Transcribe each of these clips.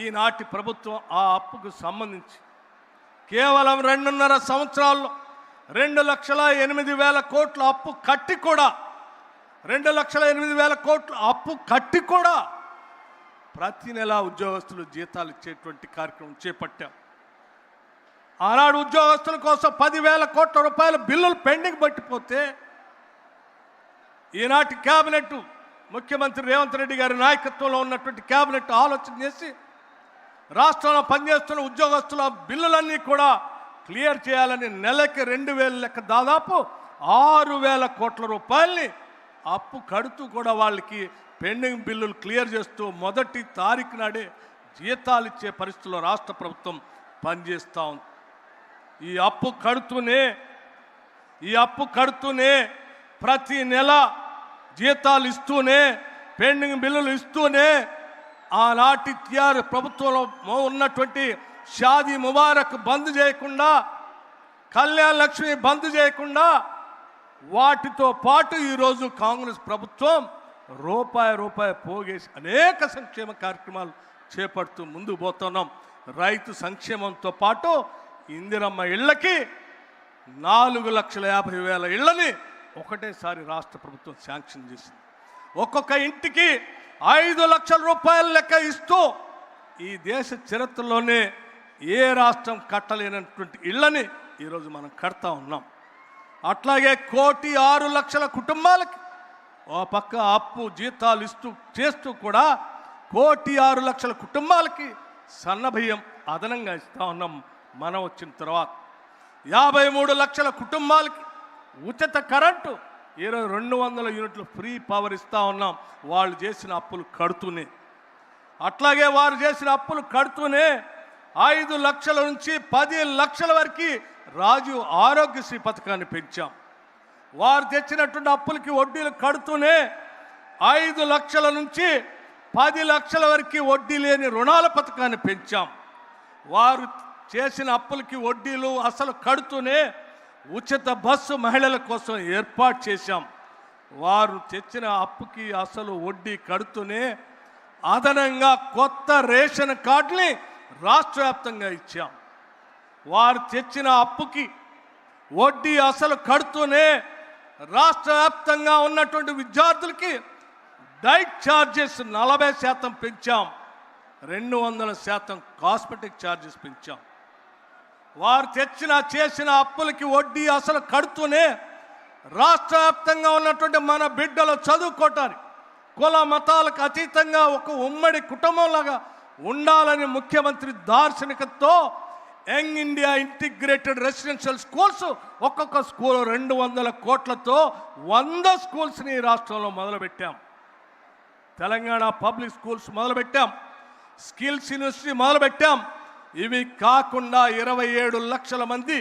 ఈనాటి ప్రభుత్వం ఆ అప్పుకు సంబంధించి కేవలం 2.5 సంవత్సరాల్లో 2,08,000 కోట్ల అప్పు కట్టి కూడా 2,08,000 కోట్ల అప్పు కట్టి కూడా ప్రతి నెల ఉద్యోగస్తులు జీతాలు ఇచ్చేటువంటి కార్యక్రమం చేపట్టాం. ఆనాడు ఉద్యోగస్తుల కోసం 10,000 కోట్ల రూపాయల బిల్లులు పెండింగ్ పట్టిపోతే ఈనాటి క్యాబినెట్ ముఖ్యమంత్రి రేవంత్ రెడ్డి గారి నాయకత్వంలో ఉన్నటువంటి క్యాబినెట్ ఆలోచన చేసి రాష్ట్రంలో పనిచేస్తున్న ఉద్యోగస్తుల బిల్లులన్నీ కూడా క్లియర్ చేయాలని నెలకి 2,000 లెక్క దాదాపు 6,000 కోట్ల రూపాయలని అప్పు కడుతూ కూడా వాళ్ళకి పెండింగ్ బిల్లులు క్లియర్ చేస్తూ మొదటి తారీఖు నాడే జీతాలు ఇచ్చే పరిస్థితుల్లో రాష్ట్ర ప్రభుత్వం పనిచేస్తూ ఉంది. ఈ అప్పు కడుతూనే ప్రతి నెల జీతాలు ఇస్తూనే పెండింగ్ బిల్లులు ఇస్తూనే ఆనాటి టిఆర్ ప్రభుత్వంలో ఉన్నటువంటి షాదీ ముబారక్ బంద్ చేయకుండా, కళ్యాణ్ లక్ష్మి బంద్ చేయకుండా వాటితో పాటు ఈరోజు కాంగ్రెస్ ప్రభుత్వం రూపాయి పోగేసి అనేక సంక్షేమ కార్యక్రమాలు చేపడుతూ ముందుకు పోతున్నాం. రైతు సంక్షేమంతో పాటు ఇందిరమ్మ ఇళ్లకి 4,50,000 ఇళ్లని ఒకటేసారి రాష్ట్ర ప్రభుత్వం శాంక్షన్ చేసింది. ఒక్కొక్క ఇంటికి 5 లక్షల రూపాయల లెక్క ఇస్తూ ఈ దేశ చరిత్రలోనే ఏ రాష్ట్రం కట్టలేనటువంటి ఇళ్లని ఈరోజు మనం కడతా ఉన్నాం. అట్లాగే 1,06,00,000 కుటుంబాలకి ఓ పక్క అప్పు జీతాలు చేస్తూ కూడా 1,06,00,000 కుటుంబాలకి సన్నబియ్యం అదనంగా ఇస్తూ ఉన్నాం. మనం వచ్చిన తర్వాత 53 లక్షల కుటుంబాలకి ఉచిత కరెంటు 200 యూనిట్లు ఫ్రీ పవర్ ఇస్తూ ఉన్నాం. వాళ్ళు చేసిన అప్పులు కడుతూనే, అట్లాగే వారు చేసిన అప్పులు కడుతూనే 5 లక్షల నుంచి 10 లక్షల వరకు రాజు ఆరోగ్యశ్రీ పథకాన్ని పెంచాం. వారు తెచ్చినటువంటి అప్పులకి వడ్డీలు కడుతూనే 5 లక్షల నుంచి 10 లక్షల వరకు వడ్డీ లేని రుణాల పథకాన్ని పెంచాం. వారు చేసిన అప్పులకి వడ్డీలు అసలు కడుతూనే ఉచిత బస్సు మహిళల కోసం ఏర్పాటు చేశాం. వారు తెచ్చిన అప్పుకి అసలు వడ్డీ కడుతూనే అదనంగా కొత్త రేషన్ కార్డుని రాష్ట్ర వ్యాప్తంగా ఇచ్చాం. వారు తెచ్చిన అప్పుకి వడ్డీ అసలు కడుతూనే రాష్ట్ర వ్యాప్తంగా ఉన్నటువంటి విద్యార్థులకి డైట్ ఛార్జెస్ 40% పెంచాం. 200% కాస్మెటిక్ ఛార్జెస్ పెంచాం. వారు చేసిన అప్పులకి వడ్డీ అసలు కడుతూనే రాష్ట్ర వ్యాప్తంగా ఉన్నటువంటి మన బిడ్డలు చదువుకోవటానికి కుల మతాలకు అతీతంగా ఒక ఉమ్మడి కుటుంబంలాగా ఉండాలని ముఖ్యమంత్రి దార్శనికతతో young India integrated residential schools ఒక్కొక్క స్కూల్ 200 కోట్లతో 100 స్కూల్స్ని రాష్ట్రంలో మొదలుపెట్టాం. తెలంగాణ పబ్లిక్ స్కూల్స్ మొదలుపెట్టాం. స్కిల్స్ యూనివర్సిటీ మొదలుపెట్టాం. ఇవి కాకుండా 27 లక్షల మంది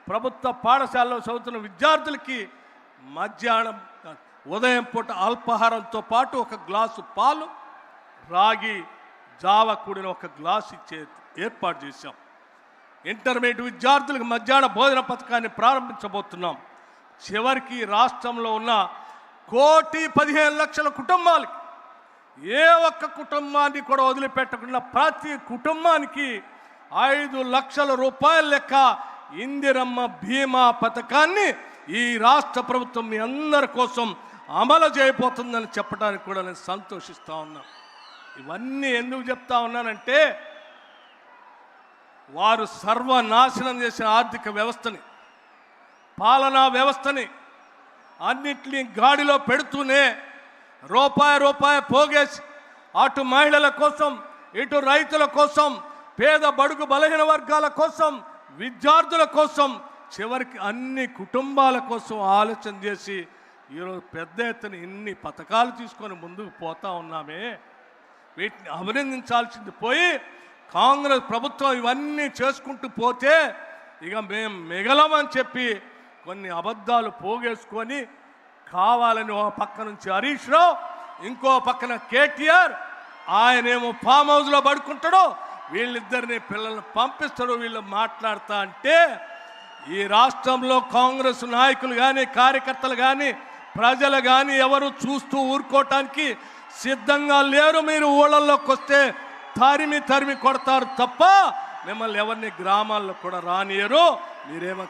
ప్రభుత్వ పాఠశాలలో చదువుతున్న విద్యార్థులకి మధ్యాహ్నం ఉదయం పూట అల్పాహారంతో పాటు ఒక గ్లాసు పాలు, రాగి జావ కూడిన ఒక గ్లాసు ఇచ్చే ఏర్పాటు చేశాం. ఇంటర్మీడియట్ విద్యార్థులకు మధ్యాహ్న భోజన పథకాన్ని ప్రారంభించబోతున్నాం. చివరికి రాష్ట్రంలో ఉన్న 1,15,00,000 కుటుంబాలకి ఏ ఒక్క కుటుంబాన్ని కూడా వదిలిపెట్టకుండా ప్రతి కుటుంబానికి 5 లక్షల రూపాయల లెక్క ఇందిరమ్మ బీమా పథకాన్ని ఈ రాష్ట్ర ప్రభుత్వం మీ అందరి కోసం అమలు చేయబోతుందని చెప్పడానికి కూడా నేను సంతోషిస్తూ ఉన్నాను. ఇవన్నీ ఎందుకు చెప్తా ఉన్నానంటే వారు సర్వనాశనం చేసిన ఆర్థిక వ్యవస్థని, పాలనా వ్యవస్థని అన్నిటినీ గాడిలో పెడుతూనే రూపాయి పోగేసి అటు మహిళల కోసం, ఇటు రైతుల కోసం, పేద బడుగు బలహీన వర్గాల కోసం, విద్యార్థుల కోసం, చివరికి అన్ని కుటుంబాల కోసం ఆలోచన చేసి ఈరోజు పెద్ద ఎత్తున ఇన్ని పథకాలు తీసుకొని ముందుకు పోతా ఉన్నామే. వీటిని అభినందించాల్సింది పోయి కాంగ్రెస్ ప్రభుత్వం ఇవన్నీ చేసుకుంటూ పోతే ఇక మేము మిగలమని చెప్పి కొన్ని అబద్ధాలు పోగేసుకొని కావాలని ఒక పక్క నుంచి హరీష్ రావు, ఇంకో పక్కన కేటీఆర్, ఆయనేమో ఫామ్ హౌస్లో పడుకుంటాడు, వీళ్ళిద్దరిని పిల్లల్ని పంపిస్తాడు. వీళ్ళు మాట్లాడుతా అంటే ఈ రాష్ట్రంలో కాంగ్రెస్ నాయకులు కానీ, కార్యకర్తలు కానీ, ప్రజలు కానీ ఎవరు చూస్తూ ఊరుకోవటానికి సిద్ధంగా లేరు. మీరు ఊళ్ళల్లోకి వస్తే తరిమి తరిమి కొడతారు తప్ప మిమ్మల్ని ఎవరిని గ్రామాల్లో కూడా రానియరు. మీరేమో